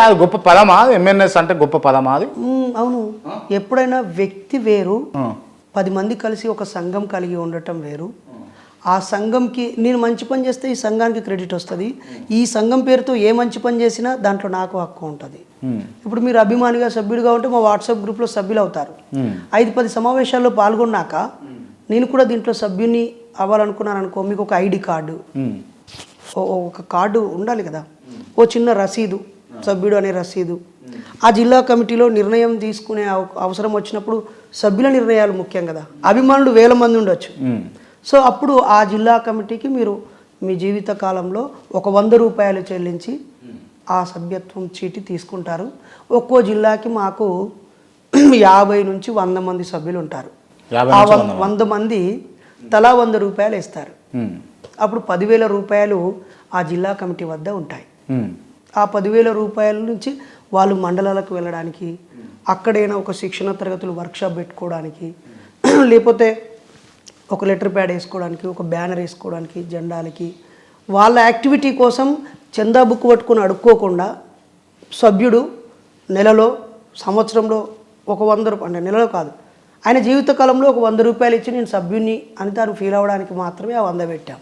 అది గొప్ప పదమా? ఎంఎన్ఎస్ అంటే గొప్ప పదమా అది? అవును. ఎప్పుడైనా వ్యక్తి వేరు, 10 మంది కలిసి ఒక సంఘం కలిగి ఉండటం వేరు. ఆ సంఘంకి నేను మంచి పని చేస్తే ఈ సంఘానికి క్రెడిట్ వస్తుంది. ఈ సంఘం పేరుతో ఏ మంచి పని చేసినా దాంట్లో నాకు హక్కు ఉంటుంది. ఇప్పుడు మీరు అభిమానిగా సభ్యుడిగా ఉంటే మా వాట్సాప్ గ్రూప్లో సభ్యులు అవుతారు. 5-10 సమావేశాల్లో పాల్గొన్నాక నేను కూడా దీంట్లో సభ్యుని అవ్వాలనుకున్నాను అనుకో, మీకు ఒక ఐడి కార్డు, ఒక కార్డు ఉండాలి కదా, ఓ చిన్న రసీదు, సభ్యుడు అనే రసీదు. ఆ జిల్లా కమిటీలో నిర్ణయం తీసుకునే అవసరం వచ్చినప్పుడు సభ్యుల నిర్ణయాలు ముఖ్యం కదా. అభిమానులు 1000 మంది ఉండొచ్చు. సో అప్పుడు ఆ జిల్లా కమిటీకి మీరు మీ జీవిత కాలంలో ఒక 100 రూపాయలు చెల్లించి ఆ సభ్యత్వం చీటి తీసుకుంటారు. ఒక్కో జిల్లాకి మాకు 50 నుంచి 100 మంది సభ్యులు ఉంటారు. ఆ 100 మంది తలా 100 రూపాయలు ఇస్తారు. అప్పుడు 10,000 రూపాయలు ఆ జిల్లా కమిటీ వద్ద ఉంటాయి. ఆ 10,000 రూపాయల నుంచి వాళ్ళు మండలాలకు వెళ్ళడానికి, అక్కడైనా ఒక శిక్షణ తరగతులు వర్క్షాప్ పెట్టుకోవడానికి, లేకపోతే ఒక లెటర్ ప్యాడ్ వేసుకోవడానికి, ఒక బ్యానర్ వేసుకోవడానికి, జెండాలకి, వాళ్ళ యాక్టివిటీ కోసం చందా బుక్ పట్టుకొని అడుక్కోకుండా సభ్యుడు నెలలో, సంవత్సరంలో ఒక 100 రూపాయలు, అంటే నెలలో కాదు, ఆయన జీవితకాలంలో ఒక 100 రూపాయలు ఇచ్చి నేను సభ్యుని అని తాను ఫీల్ అవ్వడానికి మాత్రమే ఆ 100 పెట్టాం.